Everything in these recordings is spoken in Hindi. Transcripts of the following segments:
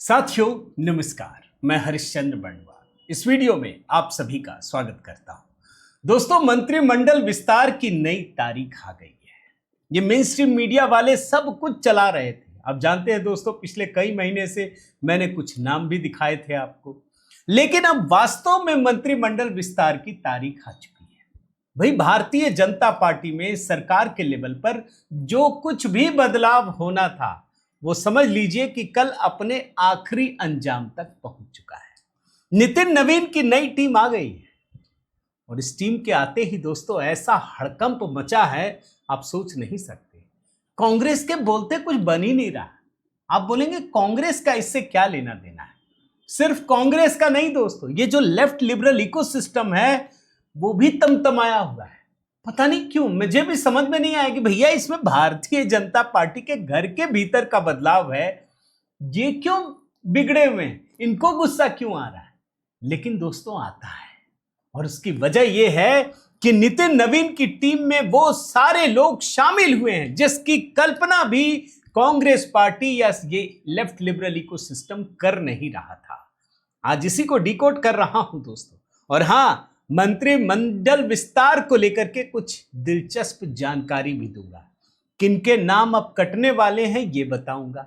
साथियों नमस्कार, मैं हरिश्चंद्र बंडवाल इस वीडियो में आप सभी का स्वागत करता हूं। दोस्तों, मंत्रिमंडल विस्तार की नई तारीख आ गई है। ये मेन स्ट्रीम मीडिया वाले सब कुछ चला रहे थे। आप जानते हैं दोस्तों, पिछले कई महीने से मैंने कुछ नाम भी दिखाए थे आपको, लेकिन अब वास्तव में मंत्रिमंडल विस्तार की तारीख आ चुकी है। भाई, भारतीय जनता पार्टी में सरकार के लेवल पर जो कुछ भी बदलाव होना था वो समझ लीजिए कि कल अपने आखिरी अंजाम तक पहुंच चुका है। नितिन नवीन की नई टीम आ गई है और इस टीम के आते ही दोस्तों ऐसा हड़कंप मचा है, आप सोच नहीं सकते। कांग्रेस के बोलते कुछ बन ही नहीं रहा। आप बोलेंगे कांग्रेस का इससे क्या लेना देना है? सिर्फ कांग्रेस का नहीं दोस्तों, ये जो लेफ्ट लिबरल इकोसिस्टम है वो भी तमतमाया हुआ है। पता नहीं क्यों, मुझे भी समझ में नहीं आया कि भैया इसमें भारतीय जनता पार्टी के घर के भीतर का बदलाव है, ये क्यों बिगड़े हुए हैं, इनको गुस्सा क्यों आ रहा है? लेकिन दोस्तों आता है, और उसकी वजह यह है कि नितिन नवीन की टीम में वो सारे लोग शामिल हुए हैं जिसकी कल्पना भी कांग्रेस पार्टी या ये लेफ्ट लिबरल इकोसिस्टम कर नहीं रहा था। आज इसी को डिकोड कर रहा हूं दोस्तों। और हां, मंत्रिमंडल विस्तार को लेकर के कुछ दिलचस्प जानकारी भी दूंगा। किनके नाम अब कटने वाले हैं ये बताऊंगा,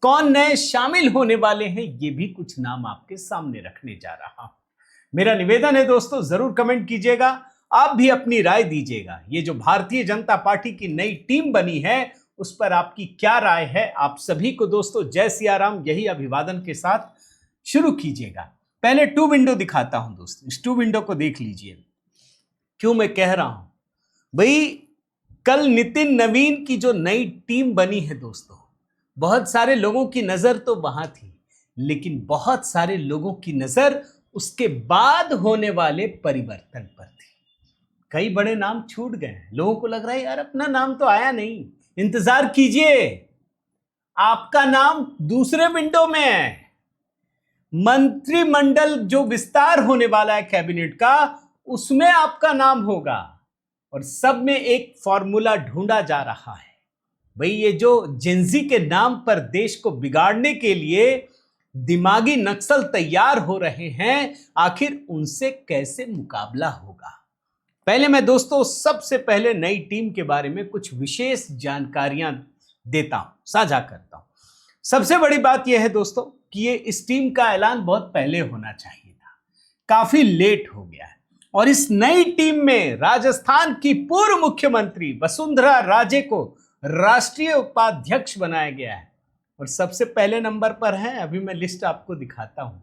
कौन नए शामिल होने वाले हैं ये भी कुछ नाम आपके सामने रखने जा रहा हूं। मेरा निवेदन है दोस्तों, जरूर कमेंट कीजिएगा, आप भी अपनी राय दीजिएगा। ये जो भारतीय जनता पार्टी की नई टीम बनी है उस पर आपकी क्या राय है? आप सभी को दोस्तों जय सिया राम, यही अभिवादन के साथ शुरू कीजिएगा। पहले टू विंडो दिखाता हूं दोस्तों, इस टू विंडो को देख लीजिए। क्यों मैं कह रहा हूं भाई, कल नितिन नवीन की जो नई टीम बनी है दोस्तों, बहुत सारे लोगों की नजर तो वहां थी, लेकिन बहुत सारे लोगों की नजर उसके बाद होने वाले परिवर्तन पर थी। कई बड़े नाम छूट गए हैं। लोगों को लग रहा है यार अपना नाम तो आया नहीं, इंतजार कीजिए, आपका नाम दूसरे विंडो में है। मंत्रिमंडल जो विस्तार होने वाला है कैबिनेट का, उसमें आपका नाम होगा। और सब में एक फॉर्मूला ढूंढा जा रहा है। भाई, ये जो जेंजी के नाम पर देश को बिगाड़ने के लिए दिमागी नक्सल तैयार हो रहे हैं, आखिर उनसे कैसे मुकाबला होगा? पहले मैं दोस्तों सबसे पहले नई टीम के बारे में कुछ विशेष जानकारियां देता हूं, साझा करता हूं। सबसे बड़ी बात यह है दोस्तों कि ये इस टीम का ऐलान बहुत पहले होना चाहिए था, काफी लेट हो गया है। और इस नई टीम में राजस्थान की पूर्व मुख्यमंत्री वसुंधरा राजे को राष्ट्रीय उपाध्यक्ष बनाया गया है। और सबसे पहले नंबर पर है, अभी मैं लिस्ट आपको दिखाता हूं।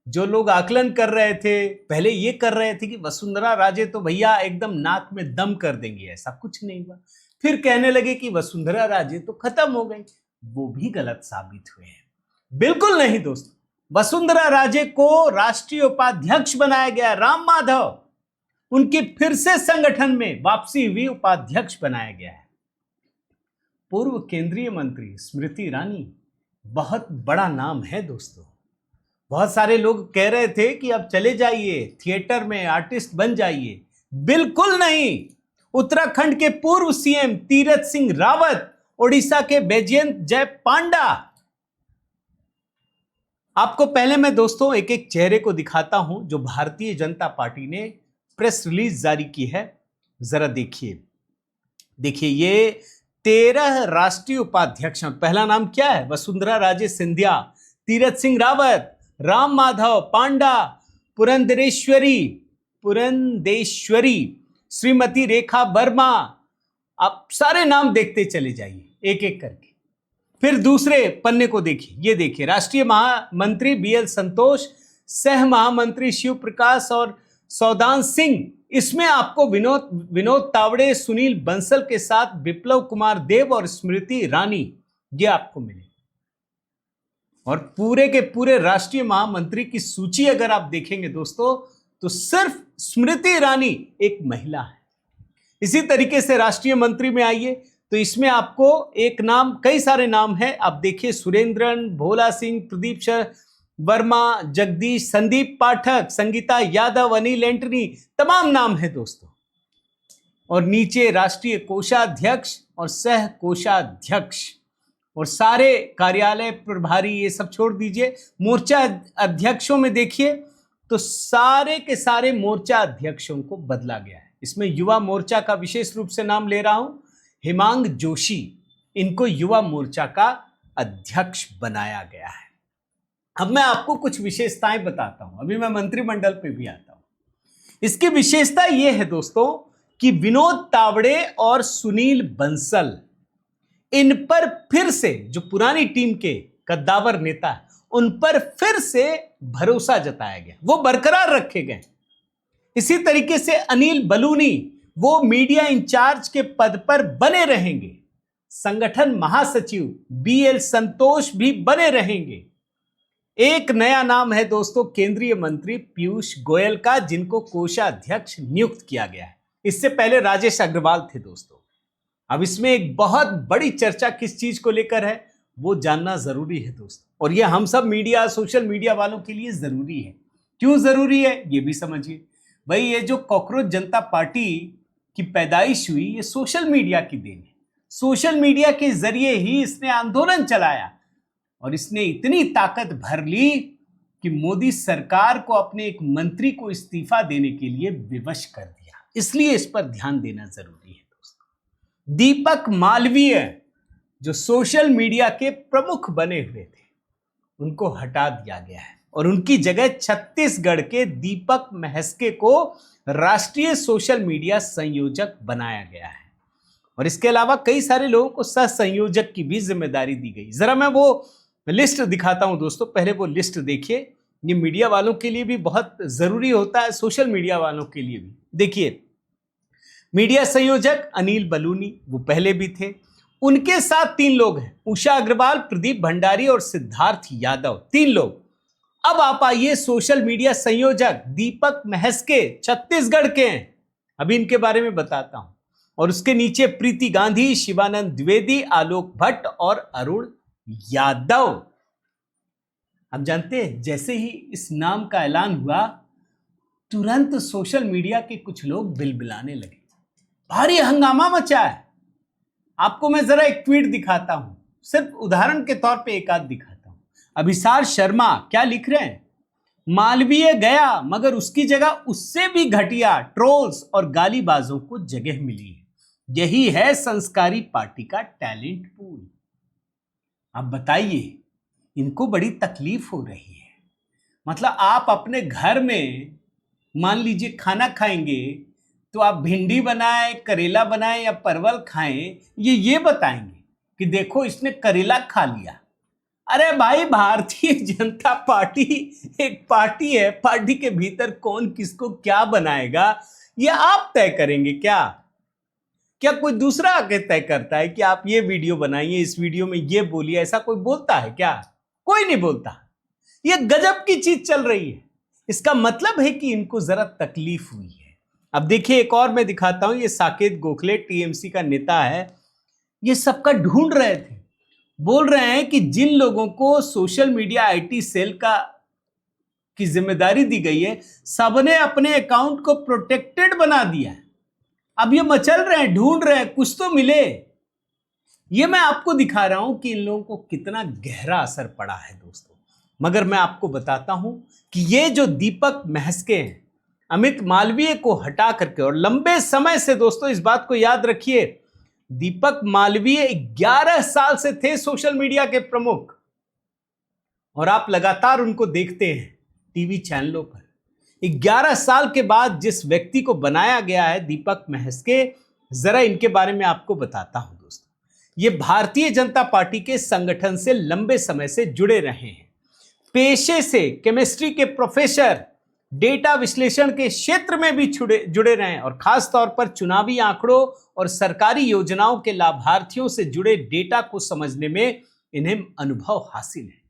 जो लोग आकलन कर रहे थे, पहले ये कर रहे थे कि वसुंधरा राजे तो भैया एकदम नाक में दम कर देंगे, ऐसा कुछ नहीं हुआ। फिर कहने लगे कि वसुंधरा राजे तो खत्म हो गई, वो भी गलत साबित हुए हैं। बिल्कुल नहीं दोस्तों, वसुंधरा राजे को राष्ट्रीय उपाध्यक्ष बनाया गया। राम माधव, उनकी फिर से संगठन में वापसी हुई, उपाध्यक्ष बनाया गया है। पूर्व केंद्रीय मंत्री स्मृति ईरानी, बहुत बड़ा नाम है दोस्तों। बहुत सारे लोग कह रहे थे कि अब चले जाइए थिएटर में, आर्टिस्ट बन जाइए। बिल्कुल नहीं। उत्तराखंड के पूर्व सीएम तीरथ सिंह रावत, ओडिशा के बैजयंत जय पांडा। आपको पहले मैं दोस्तों एक एक चेहरे को दिखाता हूं जो भारतीय जनता पार्टी ने प्रेस रिलीज जारी की है। जरा देखिए ये 13 राष्ट्रीय उपाध्यक्ष। पहला नाम क्या है? वसुंधरा राजे सिंधिया, तीरथ सिंह रावत, राम माधव पांडा, पुरंदेश्वरी, श्रीमती रेखा वर्मा। आप सारे नाम देखते चले जाइए एक एक करके। फिर दूसरे पन्ने को देखिए, ये देखिए राष्ट्रीय महामंत्री बीएल संतोष, सह महामंत्री शिव प्रकाश और सौदान सिंह। इसमें आपको विनोद तावड़े, सुनील बंसल के साथ विप्लव कुमार देव और स्मृति ईरानी, ये आपको मिले। और पूरे के पूरे राष्ट्रीय महामंत्री की सूची अगर आप देखेंगे दोस्तों, तो सिर्फ स्मृति ईरानी एक महिला है। इसी तरीके से राष्ट्रीय मंत्री में आइए तो इसमें आपको एक नाम, कई सारे नाम हैं। आप देखिए सुरेंद्रन, भोला सिंह, प्रदीप वर्मा, जगदीश, संदीप पाठक, संगीता यादव, अनिल एंटनी, तमाम नाम है दोस्तों। और नीचे राष्ट्रीय कोषाध्यक्ष और सह कोषाध्यक्ष, और सारे कार्यालय प्रभारी ये सब छोड़ दीजिए, मोर्चा अध्यक्षों में देखिए तो सारे के सारे मोर्चा अध्यक्षों को बदला गया है। इसमें युवा मोर्चा का विशेष रूप से नाम ले रहा हूं, हेमांग जोशी, इनको युवा मोर्चा का अध्यक्ष बनाया गया है। अब मैं आपको कुछ विशेषताएं बताता हूं, अभी मैं मंत्रिमंडल पे भी आता हूं। इसकी विशेषता यह है दोस्तों कि विनोद तावड़े और सुनील बंसल, इन पर फिर से, जो पुरानी टीम के कद्दावर नेता है, उन पर फिर से भरोसा जताया गया, वो बरकरार रखे गए। इसी तरीके से अनिल बलूनी, वो मीडिया इंचार्ज के पद पर बने रहेंगे। संगठन महासचिव बीएल संतोष भी बने रहेंगे। एक नया नाम है दोस्तों केंद्रीय मंत्री पीयूष गोयल का, जिनको कोषाध्यक्ष नियुक्त किया गया है। इससे पहले राजेश अग्रवाल थे दोस्तों। अब इसमें एक बहुत बड़ी चर्चा किस चीज को लेकर है वो जानना जरूरी है दोस्तों, और ये हम सब मीडिया, सोशल मीडिया वालों के लिए जरूरी है। क्यों जरूरी है ये भी समझिए। भाई ये जो कॉकरोच जनता पार्टी की पैदाइश हुई, ये सोशल मीडिया की देन है। सोशल मीडिया के जरिए ही इसने आंदोलन चलाया और इसने इतनी ताकत भर ली कि मोदी सरकार को अपने एक मंत्री को इस्तीफा देने के लिए विवश कर दिया। इसलिए इस पर ध्यान देना जरूरी है दोस्तों। दीपक मालवीय, जो सोशल मीडिया के प्रमुख बने हुए थे, उनको हटा दिया गया है और उनकी जगह छत्तीसगढ़ के दीपक महस्के को राष्ट्रीय सोशल मीडिया संयोजक बनाया गया है। और इसके अलावा कई सारे लोगों को सह संयोजक की भी जिम्मेदारी दी गई। जरा मैं वो लिस्ट दिखाता हूं दोस्तों, पहले वो लिस्ट देखिए। ये मीडिया वालों के लिए भी बहुत जरूरी होता है, सोशल मीडिया वालों के लिए भी। देखिए, मीडिया संयोजक अनिल बलूनी, वो पहले भी थे। उनके साथ 3 लोग हैं, उषा अग्रवाल, प्रदीप भंडारी और सिद्धार्थ यादव, 3 लोग। अब आप आइए सोशल मीडिया संयोजक दीपक महस्के छत्तीसगढ़ के हैं, अभी इनके बारे में बताता हूं। और उसके नीचे प्रीति गांधी, शिवानंद द्विवेदी, आलोक भट्ट और अरुण यादव। आप जानते हैं, जैसे ही इस नाम का ऐलान हुआ तुरंत सोशल मीडिया के कुछ लोग बिलबिलाने लगे, भारी हंगामा मचा है। आपको मैं जरा एक ट्वीट दिखाता हूं, सिर्फ उदाहरण के तौर पे एक आध दिखाता हूं। अभिसार शर्मा क्या लिख रहे हैं, मालवीय गया मगर उसकी जगह उससे भी घटिया ट्रोल्स और गालीबाजों को जगह मिली है। यही है संस्कारी पार्टी का टैलेंट पूल। अब बताइए, इनको बड़ी तकलीफ हो रही है। मतलब आप अपने घर में मान लीजिए खाना खाएंगे तो आप भिंडी बनाएं, करेला बनाएं या परवल खाएं, ये बताएंगे कि देखो इसने करेला खा लिया। अरे भाई, भारतीय जनता पार्टी एक पार्टी है, पार्टी के भीतर कौन किसको क्या बनाएगा ये आप तय करेंगे क्या कोई दूसरा आके तय करता है कि आप ये वीडियो बनाइए, इस वीडियो में ये बोलिए? ऐसा कोई बोलता है क्या? कोई नहीं बोलता। ये गजब की चीज चल रही है। इसका मतलब है कि इनको जरा तकलीफ हुई है। अब देखिए, एक और मैं दिखाता हूं। ये साकेत गोखले टीएमसी का नेता है, ये सबका ढूंढ रहे थे। बोल रहे हैं कि जिन लोगों को सोशल मीडिया आईटी सेल की जिम्मेदारी दी गई है, सबने अपने अकाउंट को प्रोटेक्टेड बना दिया है। अब ये मचल रहे हैं, ढूंढ रहे हैं, कुछ तो मिले। ये मैं आपको दिखा रहा हूं कि इन लोगों को कितना गहरा असर पड़ा है दोस्तों। मगर मैं आपको बताता हूं कि ये जो दीपक महस्के हैं, अमित मालवीय को हटा करके, और लंबे समय से दोस्तों इस बात को याद रखिए, दीपक मालवीय 11 साल से थे सोशल मीडिया के प्रमुख, और आप लगातार उनको देखते हैं टीवी चैनलों पर। 11 साल के बाद जिस व्यक्ति को बनाया गया है दीपक महस्के, जरा इनके बारे में आपको बताता हूं दोस्तों। ये भारतीय जनता पार्टी के संगठन से लंबे समय से जुड़े रहे हैं। पेशे से केमिस्ट्री के प्रोफेसर, डेटा विश्लेषण के क्षेत्र में भी जुड़े रहे हैं, और खास तौर पर चुनावी आंकड़ों और सरकारी योजनाओं के लाभार्थियों से जुड़े डेटा को समझने में इन्हें अनुभव हासिल है।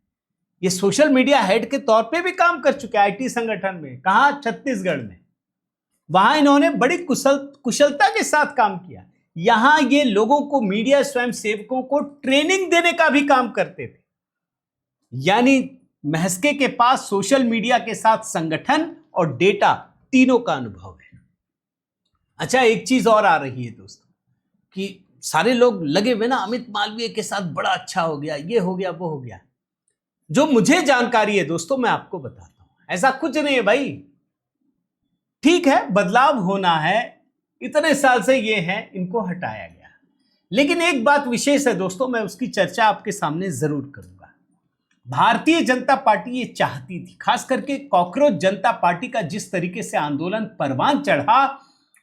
ये सोशल मीडिया हेड के तौर पे भी काम कर चुके हैं आईटी संगठन में। कहां? छत्तीसगढ़ में। वहां इन्होंने बड़ी कुशलता के साथ काम किया। यहां ये लोगों को, मीडिया स्वयं सेवकों को ट्रेनिंग देने का भी काम करते थे। यानी महस्के के पास सोशल मीडिया के साथ संगठन और डेटा तीनों का अनुभव है। अच्छा, एक चीज और आ रही है दोस्तों कि सारे लोग लगे हुए ना अमित मालवीय के साथ, बड़ा अच्छा हो गया, ये हो गया, वो हो गया। जो मुझे जानकारी है दोस्तों, मैं आपको बताता हूं, ऐसा कुछ नहीं है भाई। ठीक है, बदलाव होना है, इतने साल से ये है, इनको हटाया गया। लेकिन एक बात विशेष है दोस्तों, मैं उसकी चर्चा आपके सामने जरूर करूंगा। भारतीय जनता पार्टी ये चाहती थी, खास करके कॉकरोच जनता पार्टी का जिस तरीके से आंदोलन परवान चढ़ा,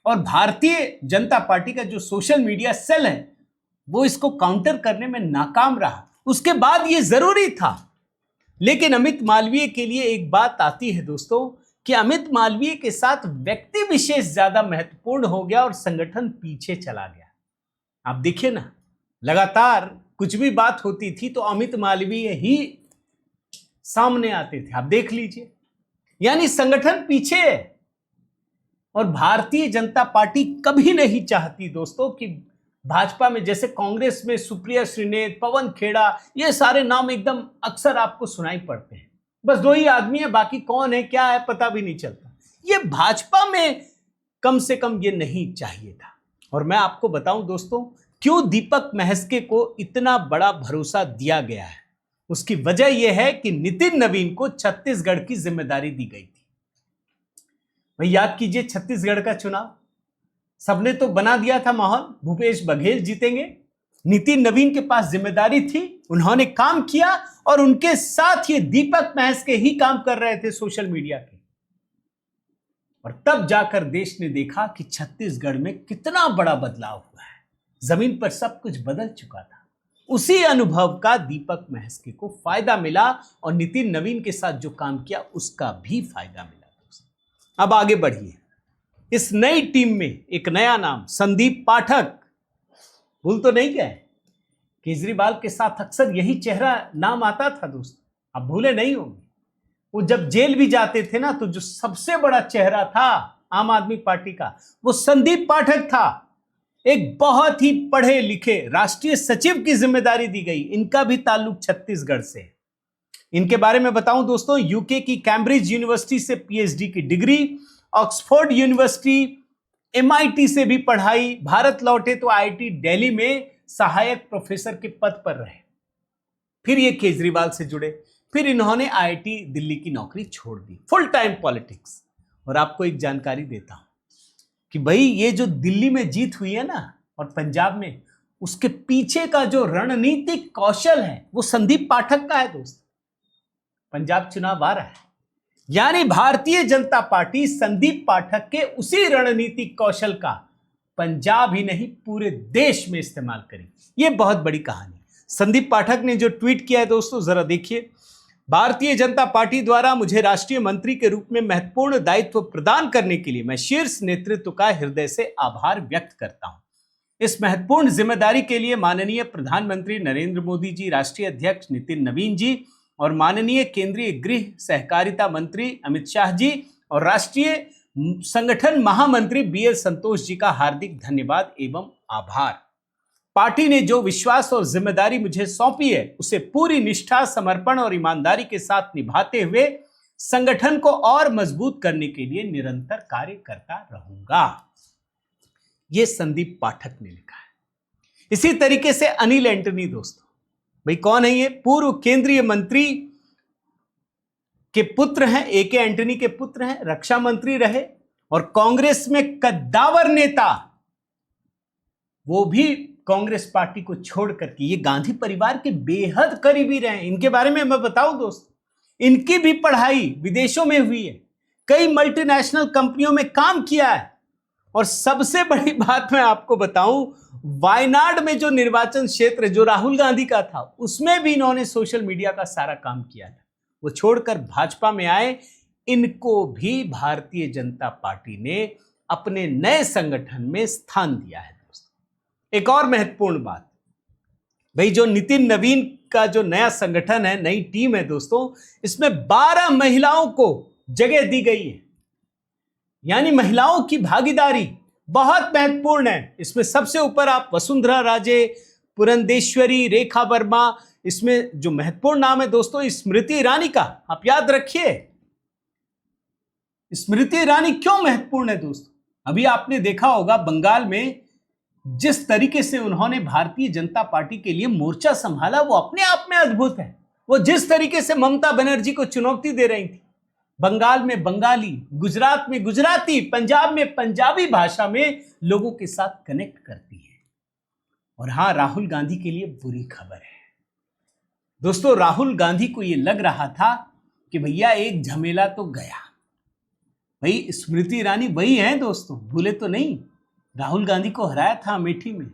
और भारतीय जनता पार्टी का जो सोशल मीडिया सेल है वो इसको काउंटर करने में नाकाम रहा, उसके बाद ये जरूरी था। लेकिन अमित मालवीय के लिए एक बात आती है दोस्तों कि अमित मालवीय के साथ व्यक्ति विशेष ज्यादा महत्वपूर्ण हो गया और संगठन पीछे चला गया। आप देखिए ना, लगातार कुछ भी बात होती थी तो अमित मालवीय ही सामने आते थे, आप देख लीजिए। यानी संगठन पीछे है। और भारतीय जनता पार्टी कभी नहीं चाहती दोस्तों कि भाजपा में, जैसे कांग्रेस में सुप्रिया श्रीनेत, पवन खेड़ा, ये सारे नाम एकदम अक्सर आपको सुनाई पड़ते हैं। बस दो ही आदमी है, बाकी कौन है क्या है पता भी नहीं चलता। ये भाजपा में कम से कम ये नहीं चाहिए था। और मैं आपको बताऊं दोस्तों, क्यों दीपक महस्के को इतना बड़ा भरोसा दिया गया है। उसकी वजह यह है कि नितिन नवीन को छत्तीसगढ़ की जिम्मेदारी दी गई थी। भाई याद कीजिए, छत्तीसगढ़ का चुनाव सबने तो बना दिया था माहौल, भूपेश बघेल जीतेंगे। नितिन नवीन के पास जिम्मेदारी थी, उन्होंने काम किया, और उनके साथ ये दीपक महस्के ही काम कर रहे थे सोशल मीडिया के। और तब जाकर देश ने देखा कि छत्तीसगढ़ में कितना बड़ा बदलाव हुआ है, जमीन पर सब कुछ बदल चुका था। उसी अनुभव का दीपक महस्के को फायदा मिला, और नितिन नवीन के साथ जो काम किया उसका भी फायदा मिला। अब आगे बढ़िए, इस नई टीम में एक नया नाम, संदीप पाठक। भूल तो नहीं गए, केजरीवाल के साथ अक्सर यही चेहरा नाम आता था दोस्तों, अब भूले नहीं होंगे। वो जब जेल भी जाते थे ना, तो जो सबसे बड़ा चेहरा था आम आदमी पार्टी का, वो संदीप पाठक था। एक बहुत ही पढ़े लिखे राष्ट्रीय सचिव की जिम्मेदारी दी गई। इनका भी ताल्लुक छत्तीसगढ़ से। इनके बारे में बताऊं दोस्तों, यूके की कैम्ब्रिज यूनिवर्सिटी से पीएचडी की डिग्री, ऑक्सफोर्ड यूनिवर्सिटी, एमआईटी से भी पढ़ाई, भारत लौटे तो आईआईटी दिल्ली में सहायक प्रोफेसर के पद पर रहे। फिर ये केजरीवाल से जुड़े, फिर इन्होंने आईआईटी दिल्ली की नौकरी छोड़ दी, फुल टाइम पॉलिटिक्स। और आपको एक जानकारी देता हूं कि भाई ये जो दिल्ली में जीत हुई है ना, और पंजाब में, उसके पीछे का जो रणनीतिक कौशल है वो संदीप पाठक का है दोस्त। पंजाब चुनाव आ रहा है, यानी भारतीय जनता पार्टी संदीप पाठक के उसी रणनीतिक कौशल का पंजाब ही नहीं पूरे देश में इस्तेमाल करेगी। यह बहुत बड़ी कहानी। संदीप पाठक ने जो ट्वीट किया है दोस्तों, जरा देखिए। भारतीय जनता पार्टी द्वारा मुझे राष्ट्रीय मंत्री के रूप में महत्वपूर्ण दायित्व प्रदान करने के लिए मैं शीर्ष नेतृत्व का हृदय से आभार व्यक्त करता हूं। इस महत्वपूर्ण जिम्मेदारी के लिए माननीय प्रधानमंत्री नरेंद्र मोदी जी, राष्ट्रीय अध्यक्ष नितिन नवीन जी, और माननीय केंद्रीय गृह सहकारिता मंत्री अमित शाह जी, और राष्ट्रीय संगठन महामंत्री बीएल संतोष जी का हार्दिक धन्यवाद एवं आभार। पार्टी ने जो विश्वास और जिम्मेदारी मुझे सौंपी है, उसे पूरी निष्ठा, समर्पण और ईमानदारी के साथ निभाते हुए संगठन को और मजबूत करने के लिए निरंतर कार्य करता रहूंगा। यह संदीप पाठक ने लिखा है। इसी तरीके से अनिल एंटनी दोस्तों, भाई कौन है ये? पूर्व केंद्रीय मंत्री के पुत्र हैं, एके एंटनी के पुत्र हैं, रक्षा मंत्री रहे, और कांग्रेस में कद्दावर नेता, वो भी कांग्रेस पार्टी को छोड़ करके ये गांधी परिवार के बेहद करीबी रहे। इनके बारे में मैं बताऊं दोस्तों, इनकी भी पढ़ाई विदेशों में हुई है, कई मल्टीनेशनल कंपनियों में काम किया है, और सबसे बड़ी बात मैं आपको बताऊं, वायनाड में जो निर्वाचन क्षेत्र जो राहुल गांधी का था, उसमें भी इन्होंने सोशल मीडिया का सारा काम किया था। वो छोड़कर भाजपा में आए। इनको भी भारतीय जनता पार्टी ने अपने नए संगठन में स्थान दिया है दोस्तों। एक और महत्वपूर्ण बात, भाई जो नितिन नवीन का जो नया संगठन है, नई टीम है दोस्तों, इसमें 12 महिलाओं को जगह दी गई है। यानी महिलाओं की भागीदारी बहुत महत्वपूर्ण है। इसमें सबसे ऊपर आप वसुंधरा राजे, पुरंदेश्वरी, रेखा वर्मा, इसमें जो महत्वपूर्ण नाम है दोस्तों, स्मृति ईरानी का आप याद रखिए। स्मृति ईरानी क्यों महत्वपूर्ण है दोस्तों? अभी आपने देखा होगा बंगाल में जिस तरीके से उन्होंने भारतीय जनता पार्टी के लिए मोर्चा संभाला वो अपने आप में अद्भुत है। वो जिस तरीके से ममता बनर्जी को चुनौती दे रही थी, बंगाल में बंगाली, गुजरात में गुजराती, पंजाब में पंजाबी भाषा में लोगों के साथ कनेक्ट करती है। और हां, राहुल गांधी के लिए बुरी खबर है दोस्तों। राहुल गांधी को यह लग रहा था कि भैया एक झमेला तो गया। भाई स्मृति ईरानी वही है दोस्तों, भूले तो नहीं। राहुल गांधी को हराया था अमेठी में,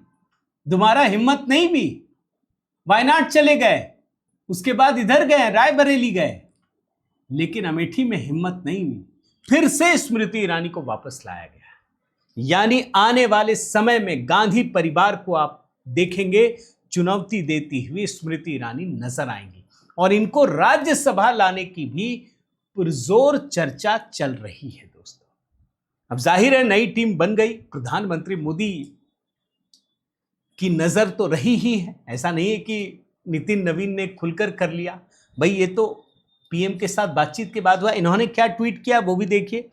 दोबारा हिम्मत नहीं भी, वायनाड चले गए, उसके बाद इधर गए, रायबरेली गए, लेकिन अमेठी में हिम्मत नहीं हुई। फिर से स्मृति ईरानी को वापस लाया गया। यानी आने वाले समय में गांधी परिवार को आप देखेंगे चुनौती देती हुई स्मृति ईरानी नजर आएंगी और इनको राज्यसभा लाने की भी पुरजोर चर्चा चल रही है दोस्तों। अब जाहिर है नई टीम बन गई, प्रधानमंत्री मोदी की नजर तो रही ही है। ऐसा नहीं है कि नितिन नवीन ने खुलकर कर लिया, भाई ये तो पीएम के साथ बातचीत के बाद हुआ। इन्होंने क्या ट्वीट किया वो भी देखिए।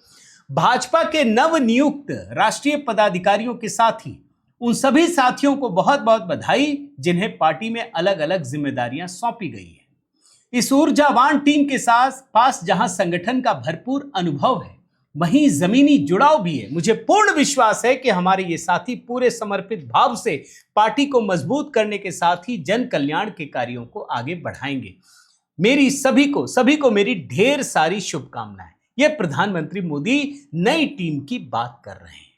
भाजपा के नवनियुक्त राष्ट्रीय पदाधिकारियों के साथ ही उन सभी साथियों को बहुत बहुत बधाई जिन्हें पार्टी में अलग अलग जिम्मेदारियां सौंपी गई है। इस ऊर्जावान टीम के साथ पास जहां संगठन का भरपूर अनुभव है वहीं जमीनी जुड़ाव भी है। मुझे पूर्ण विश्वास है कि हमारे ये साथी पूरे समर्पित भाव से पार्टी को मजबूत करने के साथ ही जन कल्याण के कार्यों को आगे बढ़ाएंगे। मेरी सभी को मेरी ढेर सारी शुभकामनाएं। ये प्रधानमंत्री मोदी नई टीम की बात कर रहे हैं।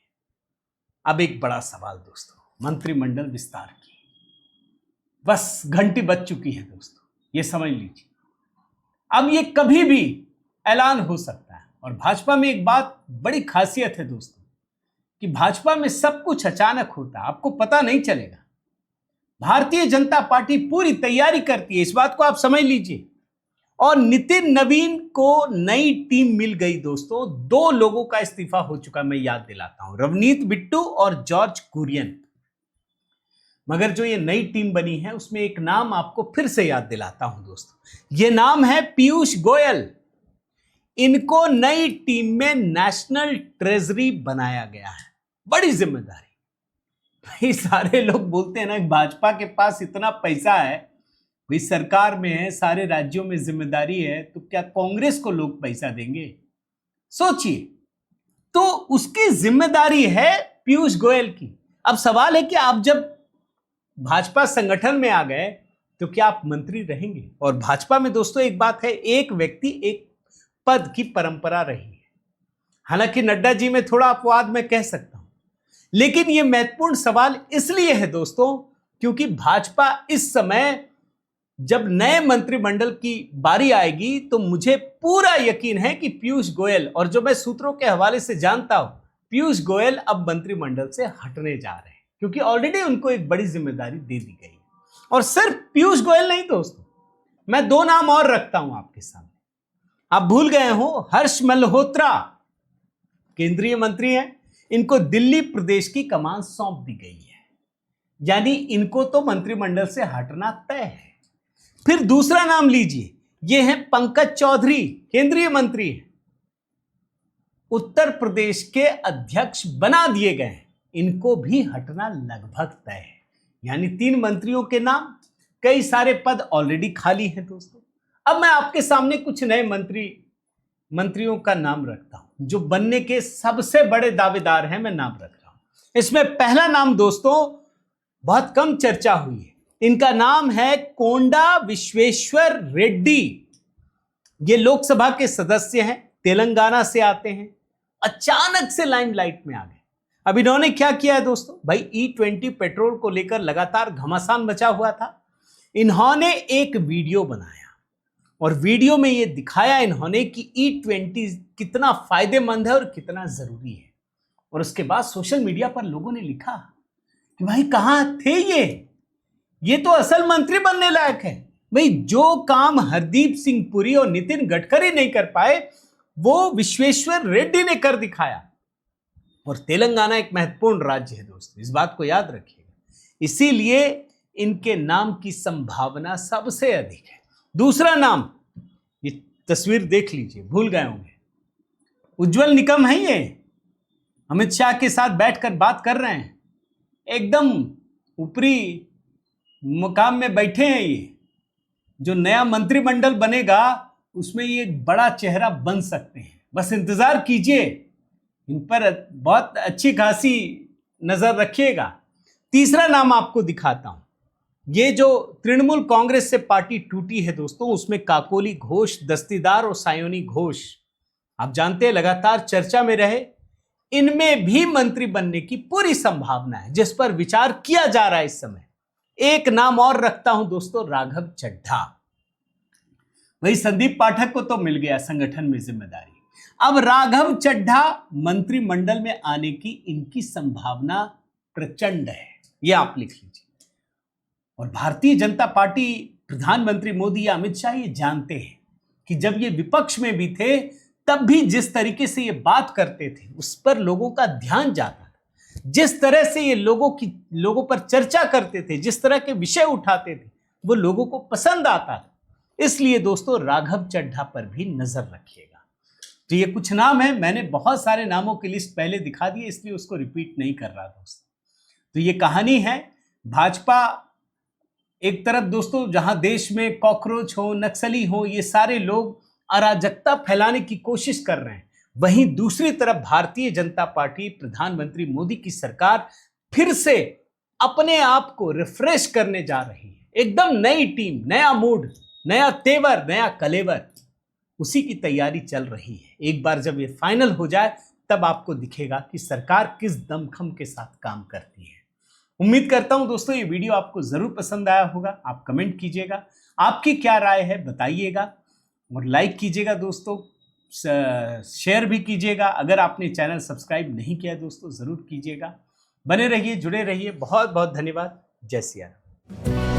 अब एक बड़ा सवाल दोस्तों, मंत्रिमंडल विस्तार की बस घंटी बज चुकी है दोस्तों, ये समझ लीजिए। अब ये कभी भी ऐलान हो सकता है। और भाजपा में एक बात बड़ी खासियत है दोस्तों कि भाजपा में सब कुछ अचानक होता है, आपको पता नहीं चलेगा। भारतीय जनता पार्टी पूरी तैयारी करती है, इस बात को आप समझ लीजिए। और नितिन नवीन को नई टीम मिल गई दोस्तों। 2 लोगों का इस्तीफा हो चुका, मैं याद दिलाता हूं, रवनीत बिट्टू और जॉर्ज कुरियन। मगर जो ये नई टीम बनी है उसमें एक नाम आपको फिर से याद दिलाता हूं दोस्तों, ये नाम है पीयूष गोयल। इनको नई टीम में नेशनल ट्रेजरी बनाया गया है। बड़ी जिम्मेदारी। भाई सारे लोग बोलते हैं ना भाजपा के पास इतना पैसा है, भाई सरकार में है, सारे राज्यों में जिम्मेदारी है, तो क्या कांग्रेस को लोग पैसा देंगे? सोचिए, तो उसकी जिम्मेदारी है पीयूष गोयल की। अब सवाल है कि आप जब भाजपा संगठन में आ गए तो क्या आप मंत्री रहेंगे? और भाजपा में दोस्तों एक बात है, एक व्यक्ति एक पद की परंपरा रही है। हालांकि नड्डा जी में थोड़ा अपवाद मैं कह सकता हूं, लेकिन यह महत्वपूर्ण सवाल इसलिए है दोस्तों क्योंकि भाजपा इस समय जब नए मंत्रिमंडल की बारी आएगी तो मुझे पूरा यकीन है कि पीयूष गोयल, और जो मैं सूत्रों के हवाले से जानता हूं, पीयूष गोयल अब मंत्रिमंडल से हटने जा रहे हैं क्योंकि ऑलरेडी उनको एक बड़ी जिम्मेदारी दे दी गई। और सिर्फ पीयूष गोयल नहीं दोस्तों, मैं 2 नाम और रखता हूं आपके सामने। आप भूल गए हो, हर्ष मल्होत्रा केंद्रीय मंत्री हैं, इनको दिल्ली प्रदेश की कमान सौंप दी गई है। यानी इनको तो मंत्रिमंडल से हटना तय है। फिर दूसरा नाम लीजिए, यह है पंकज चौधरी, केंद्रीय मंत्री हैं, उत्तर प्रदेश के अध्यक्ष बना दिए गए हैं, इनको भी हटना लगभग तय है। यानी 3 मंत्रियों के नाम, कई सारे पद ऑलरेडी खाली हैं दोस्तों। अब मैं आपके सामने कुछ नए मंत्रियों का नाम रखता हूं जो बनने के सबसे बड़े दावेदार हैं, मैं नाम रख रहा हूं। इसमें पहला नाम दोस्तों बहुत कम चर्चा हुई है, इनका नाम है कोंडा विश्वेश्वर रेड्डी। ये लोकसभा के सदस्य हैं, तेलंगाना से आते हैं, अचानक से लाइमलाइट में आ गए। अब इन्होंने क्या किया है दोस्तों, भाई E20 पेट्रोल को लेकर लगातार घमासान मचा हुआ था। इन्होंने एक वीडियो बनाया और वीडियो में यह दिखाया इन्होंने कि E20 कितना फायदेमंद है और कितना जरूरी है। और उसके बाद सोशल मीडिया पर लोगों ने लिखा कि भाई कहां थे ये तो असल मंत्री बनने लायक है। भाई जो काम हरदीप सिंह पुरी और नितिन गडकरी नहीं कर पाए वो विश्वेश्वर रेड्डी ने कर दिखाया। और तेलंगाना एक महत्वपूर्ण राज्य है दोस्तों, इस बात को याद रखिएगा, इसीलिए इनके नाम की संभावना सबसे अधिक है। दूसरा नाम, ये तस्वीर देख लीजिए, भूल गए होंगे, उज्जवल निकम है। ये अमित शाह के साथ बैठकर बात कर रहे हैं। एकदम ऊपरी मुकाम में बैठे हैं। ये जो नया मंत्रिमंडल बनेगा उसमें ये एक बड़ा चेहरा बन सकते हैं, बस इंतजार कीजिए, इन पर बहुत अच्छी खासी नजर रखिएगा। तीसरा नाम आपको दिखाता हूं। ये जो तृणमूल कांग्रेस से पार्टी टूटी है दोस्तों, उसमें काकोली घोष, दस्तीदार और सायोनी घोष आप जानते हैं लगातार चर्चा में रहे। इनमें भी मंत्री बनने की पूरी संभावना है, जिस पर विचार किया जा रहा है इस समय। एक नाम और रखता हूं दोस्तों, राघव चड्ढा। वही संदीप पाठक को तो मिल गया संगठन में जिम्मेदारी, अब राघव चड्ढा मंत्रिमंडल में आने की इनकी संभावना प्रचंड है, यह आप लिख लीजिए। और भारतीय जनता पार्टी, प्रधानमंत्री मोदी या अमित शाह ये जानते हैं कि जब ये विपक्ष में भी थे तब भी जिस तरीके से ये बात करते थे उस पर लोगों का ध्यान जाता था, जिस तरह से ये लोगों पर चर्चा करते थे, जिस तरह के विषय उठाते थे वो लोगों को पसंद आता था। इसलिए दोस्तों राघव चड्ढा पर भी नजर रखिएगा। तो ये कुछ नाम है, मैंने बहुत सारे नामों की लिस्ट पहले दिखा दी, इसलिए उसको रिपीट नहीं कर रहा दोस्तों। तो ये कहानी है। भाजपा एक तरफ दोस्तों जहां देश में कॉकरोच हो, नक्सली हो, ये सारे लोग अराजकता फैलाने की कोशिश कर रहे हैं, वहीं दूसरी तरफ भारतीय जनता पार्टी, प्रधानमंत्री मोदी की सरकार फिर से अपने आप को रिफ्रेश करने जा रही है। एकदम नई टीम, नया मूड, नया तेवर, नया कलेवर, उसी की तैयारी चल रही है। एक बार जब ये फाइनल हो जाए तब आपको दिखेगा कि सरकार किस दमखम के साथ काम करती है। उम्मीद करता हूं दोस्तों ये वीडियो आपको जरूर पसंद आया होगा। आप कमेंट कीजिएगा, आपकी क्या राय है बताइएगा, और लाइक कीजिएगा दोस्तों, शेयर भी कीजिएगा। अगर आपने चैनल सब्सक्राइब नहीं किया दोस्तों जरूर कीजिएगा। बने रहिए, जुड़े रहिए। बहुत बहुत धन्यवाद। जय सिया राम।